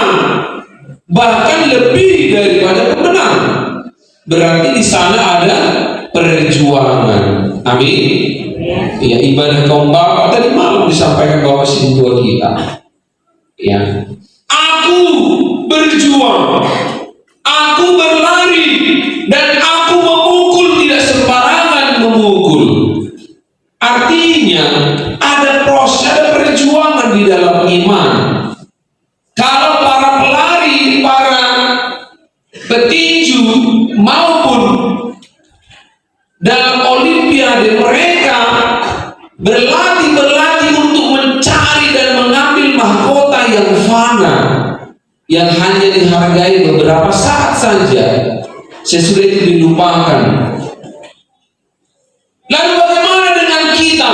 pemenang, bahkan lebih daripada pemenang. Berarti di sana ada perjuangan. Amin. Ya, ibadah kaum bapak tadi malam disampaikan Bapak Sintua kita. Ya, aku berjuang, aku berlari, dan aku memukul, tidak sembarangan memukul. Artinya ada proses, ada perjuangan di dalam iman. Kalau para pelari, para petinju maupun dalam olimpiade mereka berlatih untuk mencari dan mengambil mahkota yang fana, yang hanya dihargai beberapa saat saja, sesudah itu dilupakan. Lalu bagaimana dengan kita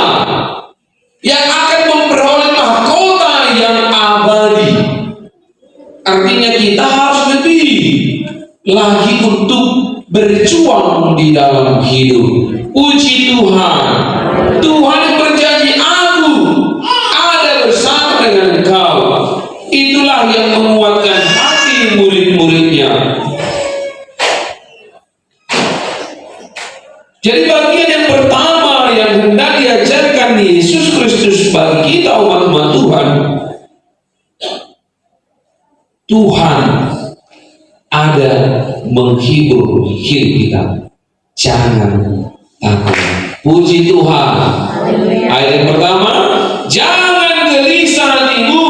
yang akan memperoleh mahkota yang abadi? Artinya kita harus lebih lagi untuk berjuang di dalam hidup. Puji Tuhan, Tuhan yang berjanji, aku ada bersama dengan kau. Itulah yang menguatkan hati murid-muridnya. Jadi bagian yang pertama yang hendak diajarkan Yesus Kristus bagi kita umat-umat Tuhan, Tuhan ada menghibur hidup kita. Jangan takut. Puji Tuhan. Ayat yang pertama, jangan gelisah hatimu,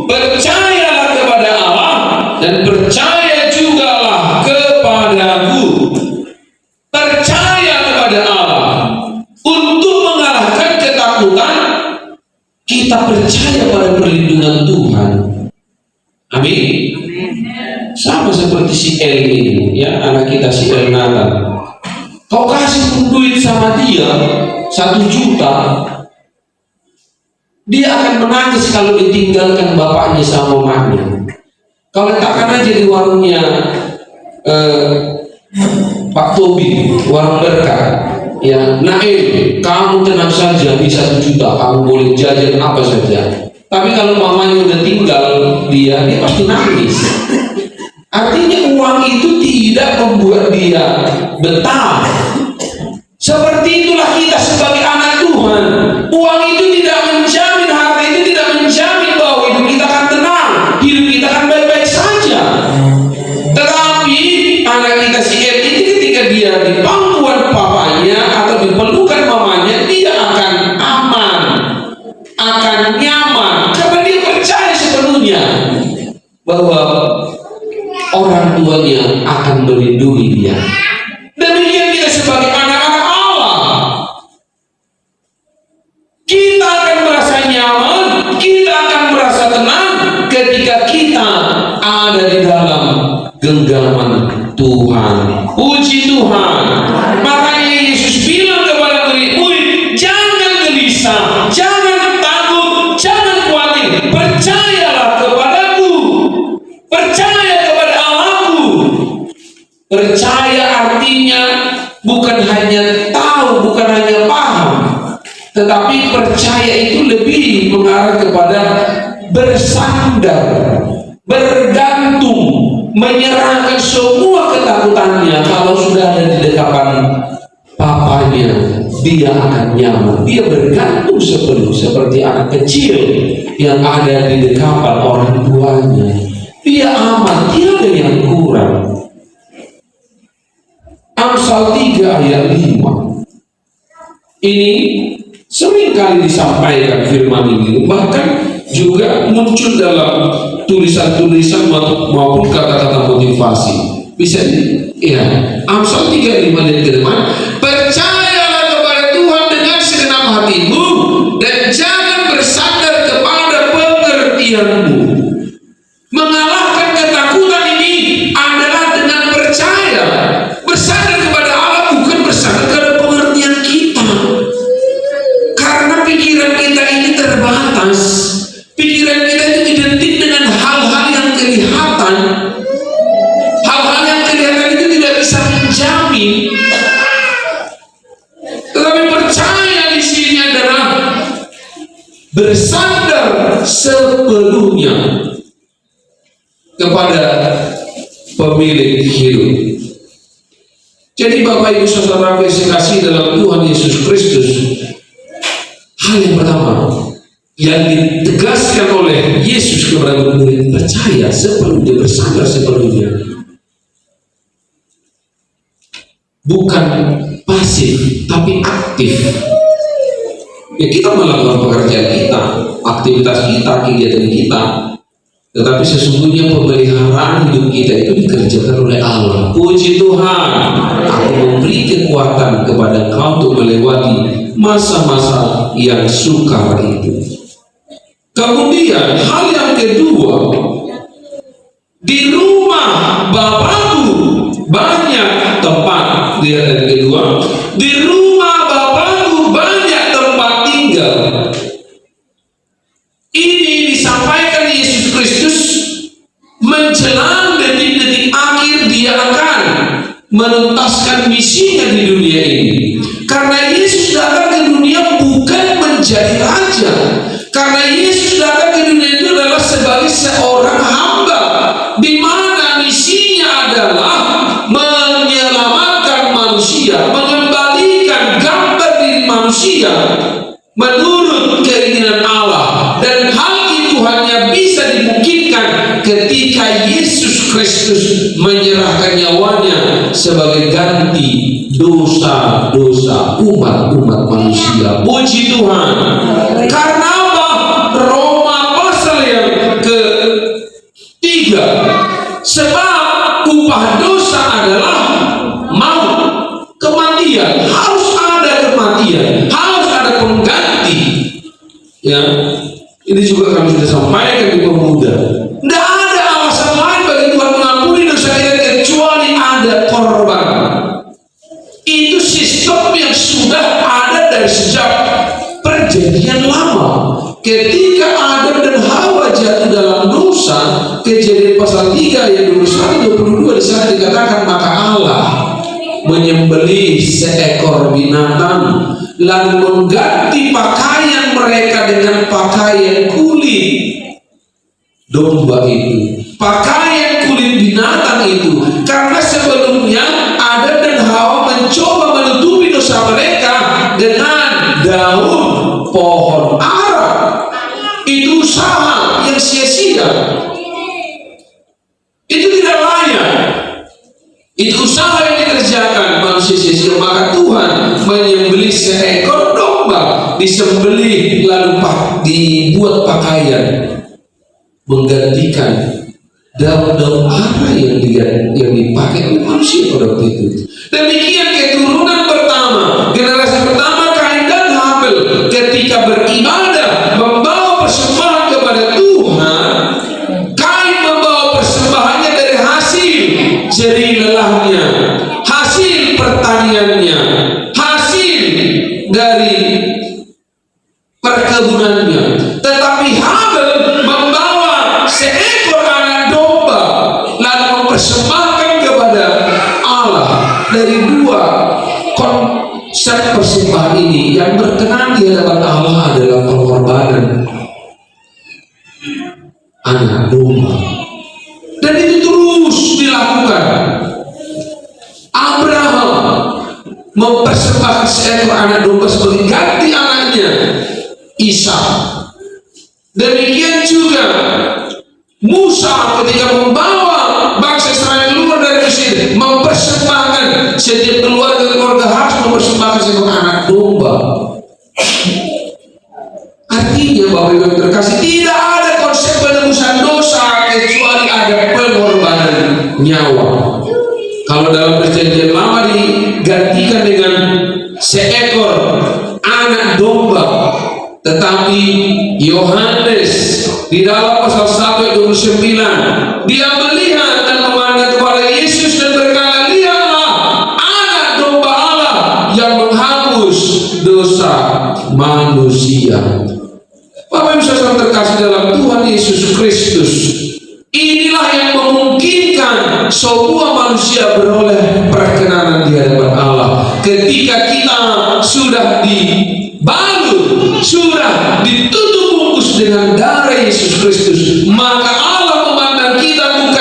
percayalah kepada Allah dan percaya jugalah kepadaku. Percaya kepada Allah. Untuk mengalahkan ketakutan, kita percaya pada perlindungan Tuhan. Amin. Sama seperti si El ini, ya, anak kita si El Nathan. Kau kasih duit sama dia 1 juta, dia akan menangis kalau ditinggalkan bapaknya sama mamanya. Kau letakkan aja di warungnya Pak Tobi, warung berkah, ya, Naim, kamu tenang saja, di 1 juta kamu boleh jajan apa saja. Tapi kalau mamanya udah tinggal dia pasti nangis. Artinya uang itu tidak membuat dia betah. Seperti itulah kita sebagai anak Tuhan. Uang itu tidak menjamin, harta itu tidak menjamin bahwa hidup kita akan tenang, hidup kita akan baik-baik saja. Tetapi anak kita si El ini ketika dia di pangkuan papanya atau di pelukan mamanya, dia akan aman, akan nyaman, karena dia percaya sepenuhnya bahwa orang tuanya akan melindungi dia. Demikian kita sebagai anak-anak Allah, kita akan merasa nyaman, kita akan merasa tenang ketika kita ada di dalam genggaman Tuhan. Puji Tuhan. Makanya Yesus bilang kepada murid-murid, jangan gelisah, jangan takut, jangan khawatir, percayalah kepadaku, percaya kepada Allahku. Percaya artinya bukan hanya tahu, bukan hanya paham, tetapi percaya itu lebih mengarah kepada bersandar, bergantung, menyerahkan semua ketakutannya. Kalau sudah ada di depan papanya, dia akan nyaman. Dia bergantung sepenuh seperti anak kecil yang ada di depan orang tuanya. Dia aman, tiada yang kurang. Amsal 3 ayat 5. Ini sering kali disampaikan firman ini, bahkan juga muncul dalam tulisan-tulisan maupun kata-kata motivasi. Bisa ya, Amsal 3:5 dan firman, percayalah kepada Tuhan dengan segenap hatimu dan jangan bersandar kepada pengertianmu. Mengalahkan ketakutan ini adalah dengan percaya, bersandar kepada Allah, bukan bersandar kepada pengertian kita. Karena pikiran kita ini terbatas. Pikiran kita itu identik dengan hal-hal yang kelihatan. Hal-hal yang kelihatan itu tidak bisa menjamin. Tetapi percaya di sini adalah bersandar sepenuhnya. kepada pemilik hidup. Jadi Bapak Ibu Saudara yang kasih dalam Tuhan Yesus Kristus, hal yang pertama yang ditegaskan oleh Yesus kepada murid, percaya sepenuhnya, bersandar sepenuhnya, bukan pasif tapi aktif. Ya, kita melakukan pekerjaan kita, aktivitas kita, kegiatan kita, tetapi sesungguhnya pemeliharaan hidup kita itu dikerjakan oleh Allah. Puji Tuhan, aku memberi kekuatan kepada engkau untuk melewati masa-masa yang sukar itu. Kemudian hal yang kedua, di rumah Bapakku banyak tempat. Dia yang kedua, di rumah Bapakku banyak tempat tinggal. Ini disampaikan Yesus Kristus menjelang detik-detik akhir dia akan menuntaskan misinya di dunia ini. Karena Yesus datang ke dunia bukan menjadi raja. Karena Yesus datang ke dunia itu adalah sebagai seorang hamba, di mana misinya adalah menyelamatkan manusia, mengembalikan gambar diri manusia menurut keinginan Allah. Dan hal itu hanya bisa dimungkinkan ketika Yesus Kristus menyerahkan nyawanya sebagai ganti dosa-dosa umat-umat manusia. Puji Tuhan. Karena apa? Roma pasal yang ke-3, sebab upah dosa adalah maut, kematian. Harus ada kematian, harus ada pengganti. Ya, ini juga kami sudah sampaikan di pemuda. Tidak ada alasan lain bagi Tuhan mengampuni dosa kita kecuali ada korban. Itu sistem yang sudah ada dari sejak perjanjian lama. Ketika Adam dan Hawa jatuh dalam dosa, Kejadian pasal 3 ayat 21-22 di sana dikatakan, maka Allah menyembelih seekor binatang lalu mengganti pakaian mereka dengan pakaian kulit domba itu, pakaian kulit binatang itu. Karena sebelumnya Adam dan Hawa mencoba menutupi dosa mereka dengan daun pohon ara. Itu usaha yang sia-sia, itu tidak layak, itu usaha yang dikerjakan manusia sia-sia. Maka Tuhan menyembelih seekor domba, disembelih lalu dibuat pakaian menggantikan daun-daun ara yang dipakai oleh manusia pada waktu itu. Demikian keturunan pertama, generasi pertama Kain dan Habel, ketika beribadah membawa persembahan kepada Tuhan, Kain membawa persembahannya dari hasil jerih lelahnya, hasil pertaniannya, hasil dari perkebunannya. Tetapi Habel membawa seekor anak domba lalu mempersembahkan kepada Allah. Dari dua konsep persembahan ini, yang berkenan di hadapan Allah adalah pengorbanan anak domba, dan itu terus dilakukan. Abraham mempersembahkan seekor anak domba sebagai ganti anaknya Ishak. Demikian juga Musa ketika membawa bangsa Israel keluar dari Mesir, mempersembahkan, setiap keluarga harus mempersembahkan seekor anak domba. Artinya Bapak Ibu yang terkasih, tidak ada konsep penebusan dosa kecuali ada pengorbanan nyawa. Kalau dalam perjanjian lama digantikan dengan seekor anak domba, tetapi Yohanes di dalam pasal 1 ayat 29 dia melihat dan memandang kepada Yesus dan berkata, lihatlah anak domba Allah yang menghapus dosa manusia. Bapak Ibu Saudara terkasih dalam Tuhan Yesus Kristus, inilah yang memungkinkan semua manusia beroleh perkenanan di hadapan Allah. Ketika kita sudah dibalut, sudah ditutup bungkus dengan darah Yesus Kristus, maka Allah memandang kita bukan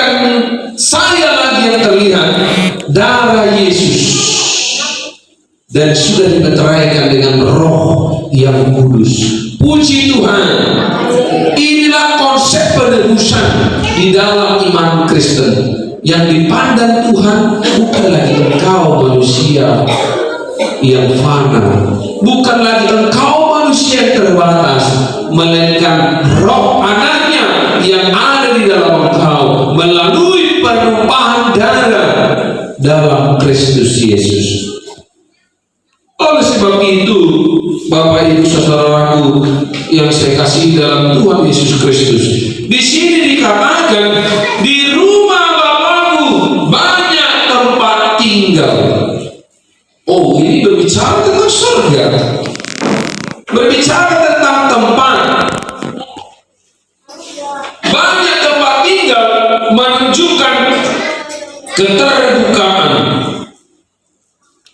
dan sudah dimeteraikan dengan Roh yang kudus. Puji Tuhan. Inilah konsep penebusan di dalam iman Kristen. Yang dipandang Tuhan bukan lagi engkau manusia yang fana, bukan lagi engkau manusia yang terbatas, melainkan Roh Anaknya yang ada di dalam engkau melalui penumpahan darah dalam Kristus Yesus. Oleh sebab itu, Bapak Ibu saudaraku yang saya kasihi dalam Tuhan Yesus Kristus, di sini dikatakan di rumah Bapakku banyak tempat tinggal. Oh, ini berbicara tentang surga, berbicara tentang tempat. Banyak tempat tinggal menunjukkan keterbukaan,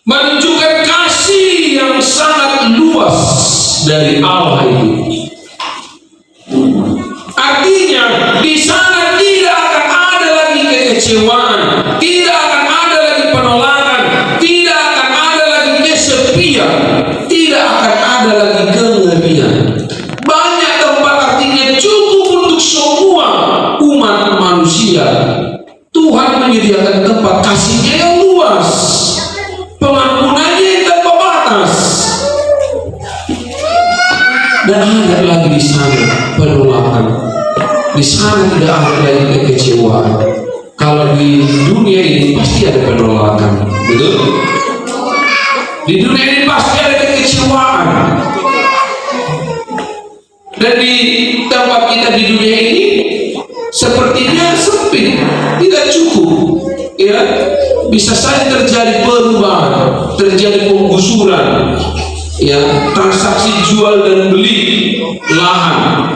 menunjukkan kasih yang sangat luas dari Allah itu. Artinya di sana tidak akan ada lagi kekecewaan, tidak akan ada lagi penolakan, tidak akan ada lagi kesepian, tidak akan ada lagi kengerian. Banyak tempat, artinya cukup untuk semua umat manusia. Tuhan menyediakan tempat kasih-Nya yang luas, pengampunannya yang tanpa batas. Dan ada lagi di sana penolakan, di sana tidak ada lagi kekecewaan. Kalau di dunia ini pasti ada penolakan, betul? Di dunia ini pasti ada kekecewaan. Dan di tempat kita di dunia ini sepertinya sempit, tidak cukup. Ya, bisa saja terjadi perubahan, terjadi penggusuran, ya, transaksi jual dan beli lahan.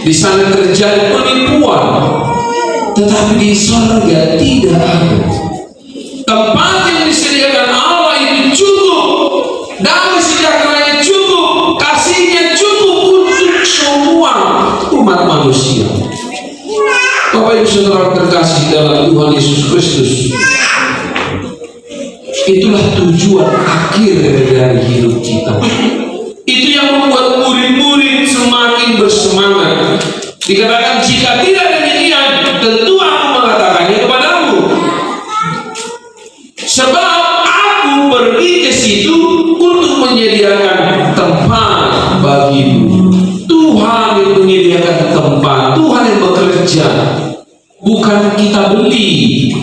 Di sana terjadi penipuan, tetapi di surga tidak ada. Tempat yang disediakan Allah itu cukup, damai sejahteranya cukup, kasih-Nya cukup untuk semua umat manusia. Bapak Ibu saudara terkasih dalam Tuhan Yesus Kristus, itulah tujuan akhir dari hidup kita. Itu yang membuat murid-murid semakin bersemangat. Dikatakan jika tidak demikian, tentu aku mengatakannya kepadamu, sebab aku pergi ke situ untuk menyediakan tempat bagimu. Tuhan yang menyediakan tempat, Tuhan yang bekerja, bukan kita beli.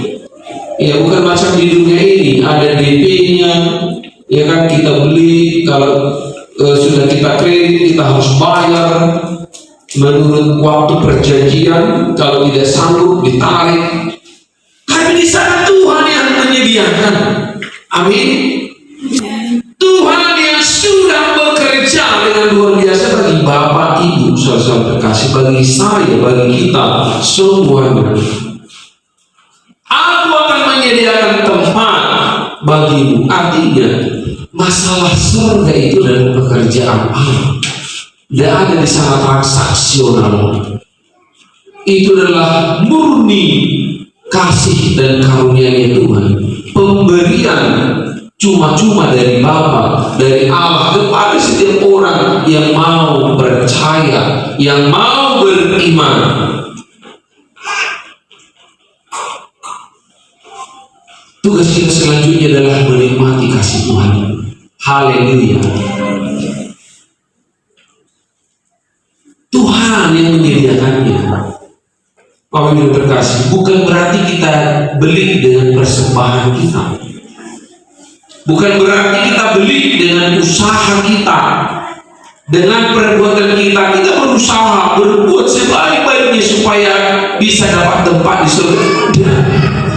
Ya, bukan macam di dunia ini ada DP-nya, ya kan, kita beli, kalau sudah kita kredit kita harus bayar menurut waktu perjanjian, kalau tidak sanggup ditarik. Tapi di sana Tuhan yang menyediakan. Amin. Tuhan yang sudah bekerja dengan luar biasa bagi Bapak Ibu saudara terkasih, bagi saya, bagi kita semuanya. Aku akan menyediakan tempat bagimu. Artinya masalah surga itu adalah pekerjaan Allah. Tidak ada di sana transaksional. Itu adalah murni kasih dan karunia Tuhan, pemberian cuma-cuma dari Bapa, dari Allah kepada setiap orang yang mau percaya, yang mau beriman. Tugas kita selanjutnya adalah menikmati kasih Tuhan. Haleluya. Tuhan yang menyediakannya. Bapak Ibu terkasih, bukan berarti kita beli dengan persembahan kita, bukan berarti kita beli dengan usaha kita, dengan perbuatan kita. Kita berusaha berbuat sebaik-baiknya supaya bisa dapat tempat di surga.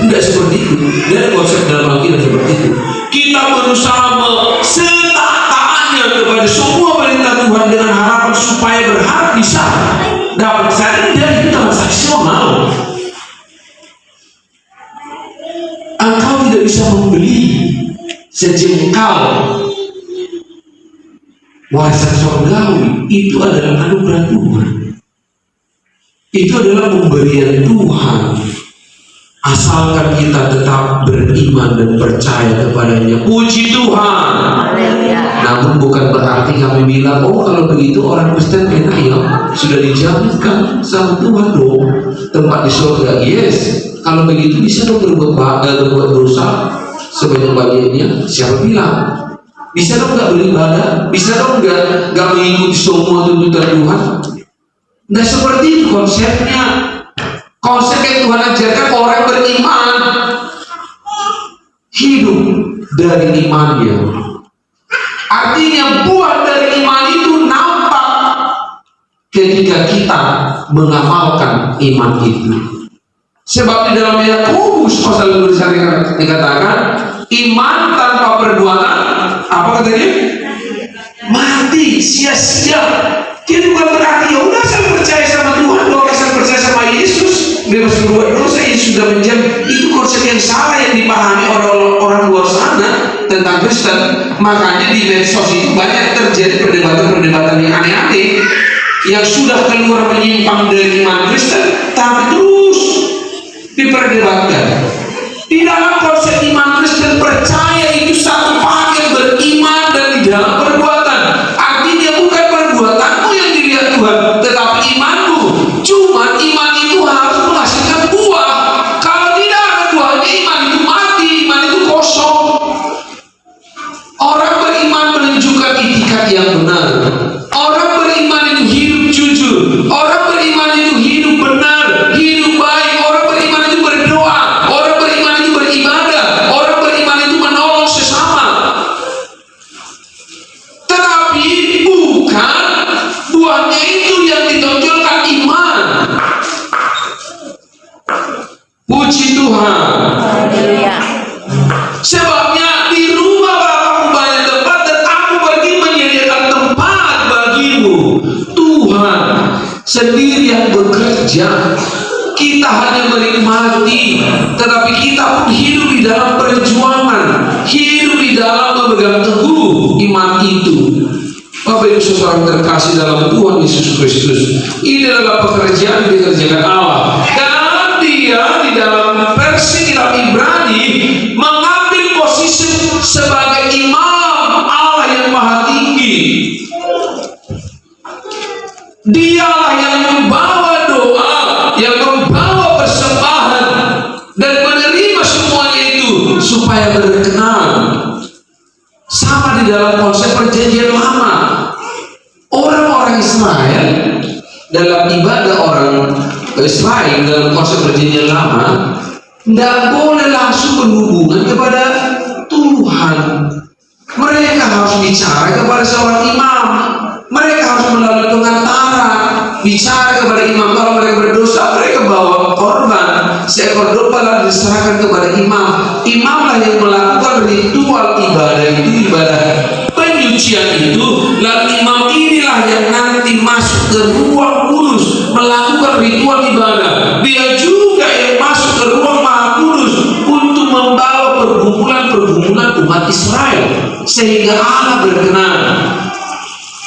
Tidak seperti itu. Dan konsep dalam Alkitab seperti itu. Kita berusaha setataannya kepada semua perintah Tuhan dengan harapan supaya berharap bisa dapat saya dari transaksional. Engkau tidak bisa membeli sejengkal warisan surgawi. Itu adalah anugerah Tuhan. Itu adalah pemberian Tuhan. asalkan kita tetap beriman dan percaya kepadanya. Puji Tuhan. Namun bukan berarti kami bilang, oh kalau begitu orang Kristen enak ya, sudah dijaminkan sama Tuhan dong tempat di surga. Yes, kalau begitu bisa dong berbuat dosa sebanyak-banyaknya. Siapa bilang? Bisa dong nggak beribadah? Bisa dong nggak mengikuti semua tuntutan Tuhan? Nggak seperti itu konsepnya. Konsep yang Tuhan ajarkan, orang beriman hidup dari imannya. Artinya buah dari iman itu nampak ketika kita mengamalkan iman itu. Sebab di dalam Yakobus pasal 2 dikatakan, iman tanpa perbuatan, apa katanya? Mati, sia-sia. Dia bukan berarti ya udah saya percaya sama Tuhan, doa saya percaya sama Yesus, bebas berbuat dosa, Yesus sudah menjamin. Itu konsep yang salah yang dipahami orang luar sana tentang Kristen. Makanya di medsos itu banyak terjadi perdebatan-perdebatan yang aneh-aneh, yang sudah keluar menyimpang dari iman Kristen, tapi terus diperdebatkan. Di dalam konsep iman Kristen, percaya itu satu paket, beriman dan di dalam perbuatan. Artinya bukan perbuatanmu yang dilihat Tuhan, tetapi imanmu. Cuma iman itu harus menghasilkan buah. Kalau tidak ada buahnya, iman itu mati, iman itu kosong. Orang beriman menunjukkan itikat yang benar. Orang beriman itu hidup jujur. Orang beriman itu hidup benar, hidup baik. Orang beriman itu berdoa. Orang beriman itu beribadah. Orang beriman itu menolong sesama. Tetapi bukan buahnya itu yang ditonjolkan iman. Puji Tuhan. Sebabnya di rumah Bapa banyak tempat dan aku pergi menyediakan tempat bagimu. Tuhan sendiri yang bekerja. Kita hanya menikmati, tetapi kita pun hidup di dalam perjuangan, hidup di dalam memegang teguh iman itu. Bapak Ibu Saudara terkasih dalam Tuhan Yesus Kristus, ini adalah pekerjaan yang dikerjakan Allah. Dan dia di dalam versi kitab Ibrani mengambil posisi sebagai imam Allah yang maha tinggi. Dialah yang membawa doa, yang membawa persembahan dan menerima semuanya itu supaya berkenan. Sama di dalam konsep perjanjian lama. Orang-orang Israel dalam ibadah orang Israel dalam konsep perjanjian lama tidak boleh langsung berhubungan kepada Tuhan. Mereka harus bicara kepada seorang imam. Mereka harus melalui pengantara bicara kepada imam. Kalau mereka berdosa, mereka bawa korban seekor domba lalu diserahkan kepada imam. Imamlah yang melakukan ritual ibadah itu, ibadah penyucian itu. Lalu imam inilah yang nanti masuk ke ruang kudus melakukan ritual ibadah. Dia juga yang masuk ke ruang maha kudus untuk membawa pergumulan umat Israel sehingga Allah berkenan.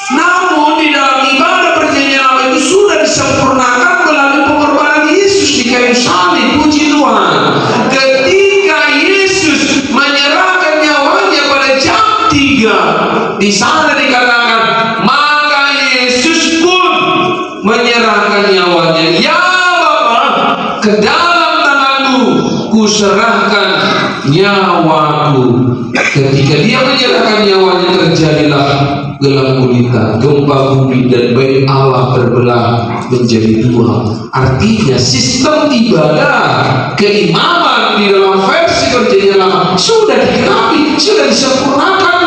Namun di dalam ibadah perjanjian lama itu sudah disempurnakan melalui pengorbanan Yesus di kayu salib. Puji Tuhan. Ketika Yesus menyerahkan nyawanya pada jam 3, di sana dikatakan, maka Yesus pun menyerahkan nyawanya. Ya Bapa, ke dalam tanganmu kuserahkan nyawaku. Ketika dia menyerahkan nyawanya, terjadilah gelap gulita, gempa bumi, dan bait Allah terbelah menjadi 2. Artinya sistem ibadah keimaman di dalam versi perjanjian lama sudah dikenapi, sudah disempurnakan,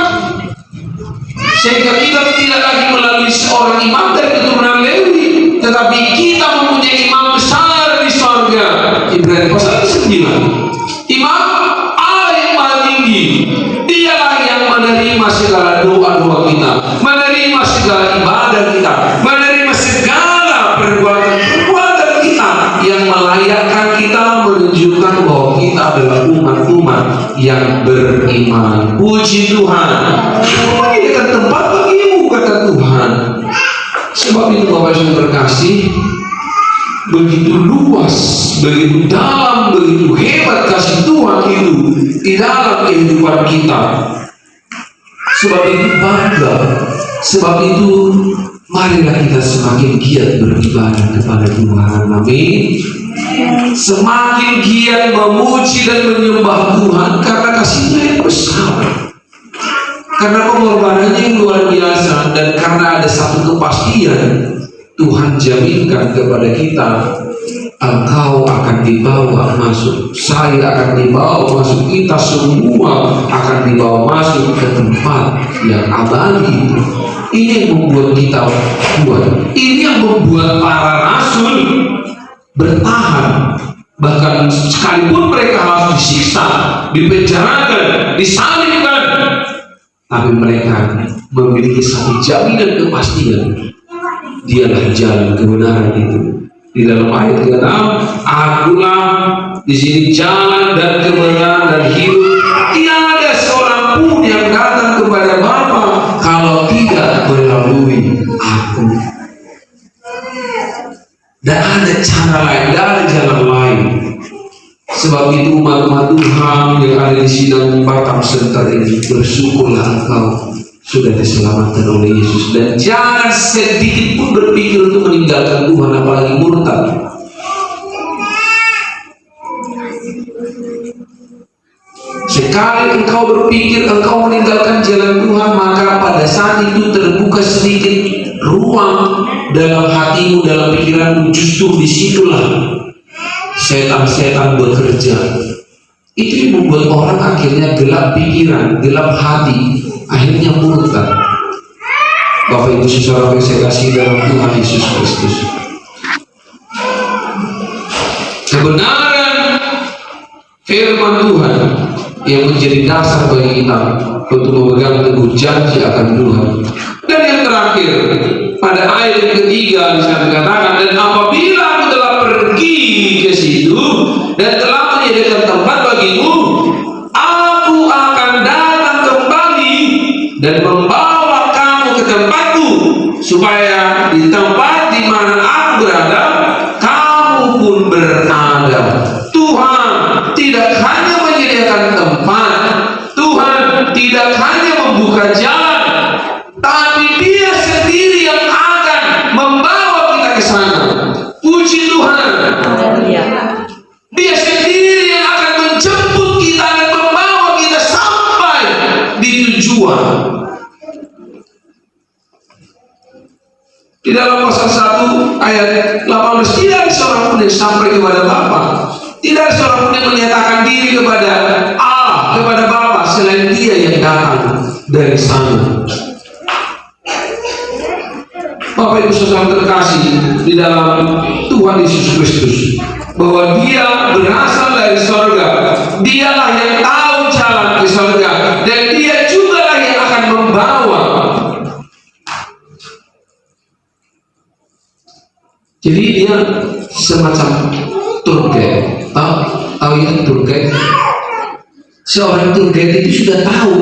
sehingga kita tidak lagi melalui seorang imam dari keturunan Lewi, tetapi kita mempunyai imam besar di sorga. Ibrani pasal 9. Imam Allah yang maha tinggi, dialah yang menerima segala doa-doa kita, menerima segala ibadah kita, menerima segala perbuatan kita, yang melayakkan kita, menunjukkan bahwa kita adalah umat-umat yang beriman. Puji Tuhan. Aku menyediakan tempat bagimu, kata Tuhan. Sebab itu Bapak yang terkasih, begitu luas begitu dalam, begitu hebat kasih Tuhan itu di dalam kehidupan kita. Sebab itu bangga, sebab itu marilah kita semakin giat beribadah kepada Tuhan. Amin. Semakin giat memuji dan menyembah Tuhan karena kasih-Nya yang besar, karena pengorbanannya yang luar biasa, dan karena ada satu kepastian Tuhan jaminkan kepada kita, engkau akan dibawa masuk, saya akan dibawa masuk, kita semua akan dibawa masuk ke tempat yang abadi. Ini yang membuat kita kuat, ini yang membuat para rasul bertahan, bahkan sekalipun mereka harus disiksa, dipenjarakan, disalibkan, tapi mereka memiliki satu jaminan kepastian, dialah jalan kebenaran itu. Di dalam ayat ke-6, akulah di sini jalan dan kebenaran dan hidup. Tiada seorang pun yang datang kepada Bapa kalau tidak melalui aku. Dan ada cara lain, tidak ada jalan lain. Sebab itu umat-umat Tuhan yang ada di sidang Batam Center ini, bersyukurlah engkau sudah diselamatkan oleh Yesus, dan jangan sedikit pun berpikir untuk meninggalkan Tuhan, apalagi murtad. Sekali engkau berpikir engkau meninggalkan jalan Tuhan, maka pada saat itu terbuka sedikit ruang dalam hatimu, dalam pikiranmu. Justru disitulah setan-setan bekerja. Itu yang membuat orang akhirnya gelap pikiran, gelap hati, akhirnya murtad. Bapak Ibu saudara yang saya kasih dalam Tuhan Yesus Kristus, kebenaran firman Tuhan yang menjadi dasar bagi kita untuk memegang teguh janji akan Tuhan. Dan yang terakhir, pada ayat yang ketiga bisa dikatakan, dan apabila aku telah pergi ke situ dan telah menyediakan tempat bagimu, aku akan datang kembali dan membawa kamu ke tempatku, supaya di tempat di mana aku berada, kamu pun berada. Tuhan tidak hanya menyediakan tempat, Tuhan tidak hanya membuka jalan, tapi Dia sendiri yang akan membawa kita ke sana. Puji Tuhan. Dia sendiri yang akan menjemput kita dan membawa kita sampai di tujuan. Di dalam pasal 1 ayat 18, tidak ada seorang pun yang sampai kepada Bapa, tidak ada seorang pun yang menyatakan diri kepada Allah, kepada Bapa, selain Dia yang datang dari sana. Bapak Ibu saudara terkasih di dalam Tuhan Yesus Kristus, bahwa Dia berasal dari sorga, Dialah yang tahu jalan ke sorga, dan Dia juga lah yang akan membawa. Jadi Dia semacam tour guide. Tahu ya tour guide? Seorang tour guide itu sudah tahu,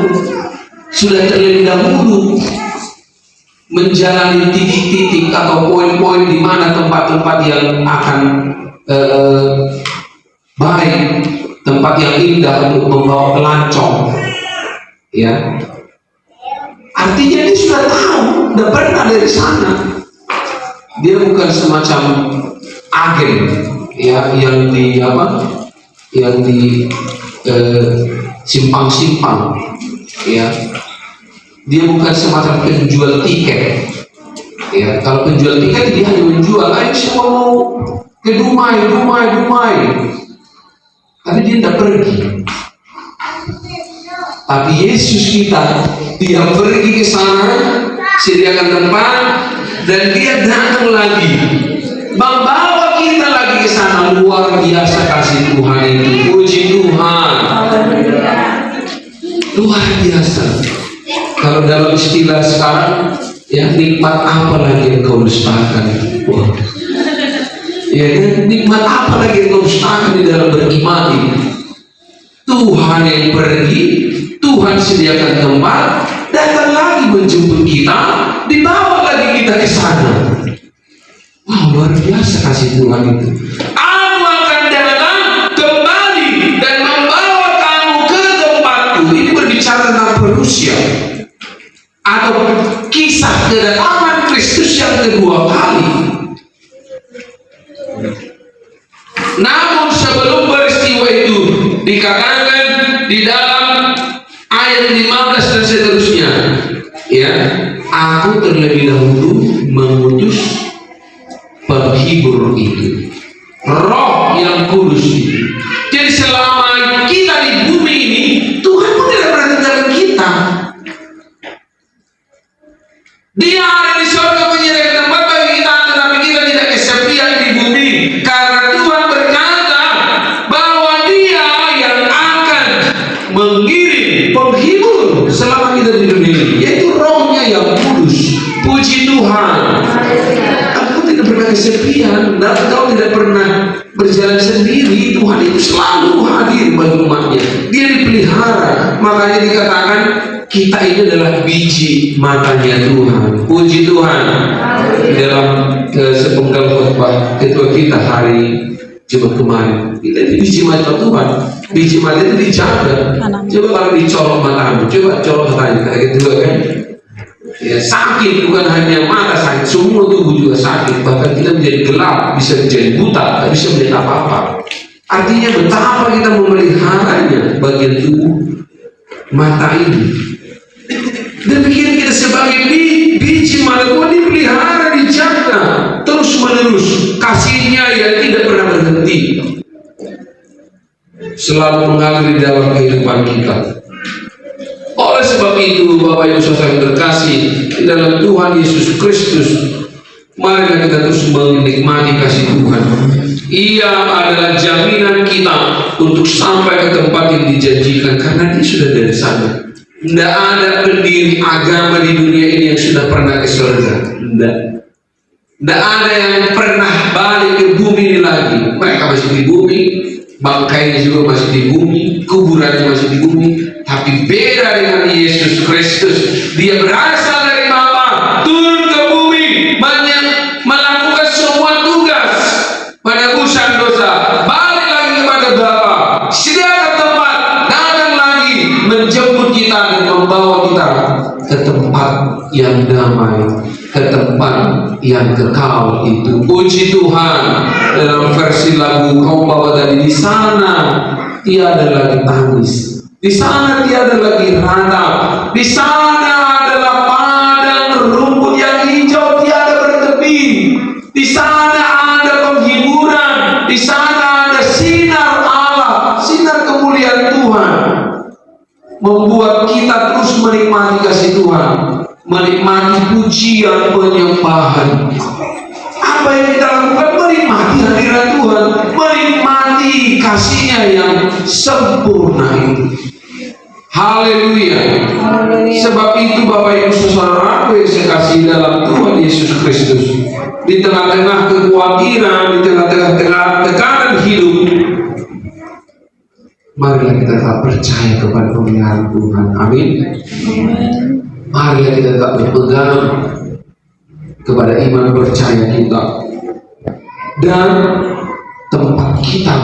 sudah terlebih dahulu menjalani titik-titik atau poin-poin di mana tempat-tempat yang akan baik, tempat yang indah untuk membawa pelancong, ya. Artinya dia sudah tahu, sudah pernah dari sana. Dia bukan semacam agen, ya, yang di simpang-simpang, ya. Dia bukan semacam penjual tiket, ya. Kalau penjual tiket dia hanya menjual, ayo siapa mau ke Dumai, tapi dia tidak pergi. Tapi Yesus kita, Dia pergi ke sana, sediakan tempat, dan Dia datang lagi, membawa kita lagi ke sana. Luar biasa kasih Tuhan itu. Puji Tuhan. Luar biasa. Kalau dalam istilah sekarang, ya, nikmat apa lagi yang kau dustakan? Wah. Ya, nikmat apa lagi yang kau dustakan di dalam beriman ini? Tuhan yang pergi, Tuhan sediakan tempat, datang lagi menjemput kita, dibawa lagi kita ke sana. Wah, luar biasa kasih Tuhan itu. Aku akan Namun sebelum peristiwa itu dikatakan di dalam ayat 15 dan seterusnya, ya, aku terlebih dahulu mengutus penghibur itu, Roh yang kudus itu. Jadi selama kita di bumi ini, Tuhan pun tidak pernah tinggalkan kita. Dia ada di surga menyediakan tempat bagi kita, tetapi kita tidak kesepian di bumi, karena Tuhan berkata bahwa Dia yang akan mengirim penghibur selama kita di dunia ini, yaitu Rohnya yang kudus. Puji Tuhan. Aku tidak pernah kesepian dan kau tidak pernah berjalan sendiri. Tuhan itu selalu hadir bagi umatnya. Dia dipelihara. Makanya dikatakan kita ini adalah biji matanya Tuhan. Puji Tuhan. Dalam sepenggal khotbah ketua kita hari Jumat kemarin, kita ini biji mata Tuhan. Biji mata itu dijaga. Coba kalau dicolok matamu, coba colok matanya kayak gitu kan. Ya, sakit bukan hanya mata sakit, semua tubuh juga sakit. Bahkan kita menjadi gelap, bisa menjadi buta, tak bisa melihat apa-apa. Artinya betapa kita memeliharanya bagian tubuh mata ini. Demikian kita sebagai biji mata Tuhan dipelihara, dijaga terus menerus. Kasihnya yang tidak pernah berhenti, selalu mengalir di dalam kehidupan kita. Oleh sebab itu, Bapak Ibu Saudara terkasih di dalam Tuhan Yesus Kristus, mari kita terus menikmati kasih Tuhan. Ia adalah jaminan kita untuk sampai ke tempat yang dijanjikan, karena Dia sudah dari sana. Tidak ada pendiri agama di dunia ini yang sudah pernah ke surga. Tidak ada yang pernah balik ke bumi ini lagi. Mereka masih di bumi, bangkainya juga masih di bumi, kuburannya masih di bumi. Tapi beda dengan Yesus Kristus, Dia berasal dari Bapa, turun ke bumi, melakukan semua tugas, menebuskan dosa, balik lagi kepada Bapa, sediakan tempat, datang lagi menjemput kita dan membawa kita ke tempat yang damai, ke tempat yang kekal itu. Puji Tuhan. Dalam versi lagu Kau Bawa Dari, di sana tiada lagi tangis, di sana tiada lagi ratap, di sana adalah padang rumput yang hijau tiada bertepi, di sana ada penghiburan, di sana ada sinar Allah, sinar kemuliaan Tuhan, membuat kita terus menikmati kasih Tuhan, menikmati pujian penyembahan. Apa yang kita lakukan? Menikmati hadirat Tuhan, menikmati kasih-Nya yang sempurna itu. Haleluya. Sebab itu Bapak Ibu Saudara yang saya kasih dalam Tuhan Yesus Kristus, di tengah-tengah kekhawatiran, di tengah-tengah tekanan hidup, marilah kita tetap percaya kepada pemeliharaan Tuhan. Amin. Marilah kita tetap berpegang kepada iman percaya kita, dan tempat kita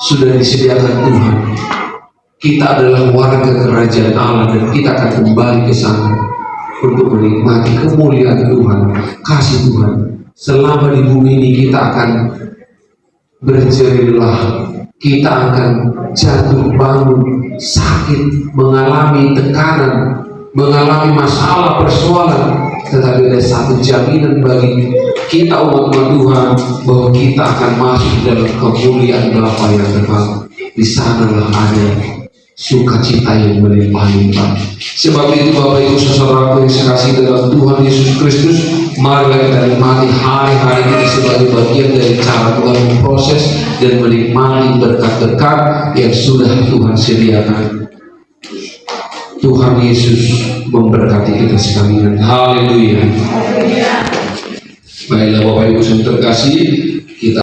sudah disediakan Tuhan. Kita adalah warga kerajaan Allah, dan kita akan kembali ke sana untuk menikmati kemuliaan Tuhan, kasih Tuhan. Selama di bumi ini kita akan berjerih lelah, kita akan jatuh bangun, sakit, mengalami tekanan, mengalami masalah, persoalan. Tetapi ada satu jaminan bagi kita umat Tuhan, bahwa kita akan masuk dalam kemuliaan Bapa yang kekal. Di sanalah ada sukacita yang melimpah-limpah. Sebab itu Bapak Ibu Saudara yang saya kasih dalam Tuhan Yesus Kristus, marilah kita nikmati hari-hari kita sebagai bagian dari cara Tuhan memproses dan menikmati berkat-berkat yang sudah Tuhan sediakan. Tuhan Yesus memberkati kita sekalian. Haleluya. Baiklah Bapak Ibu Saudara terkasih, kita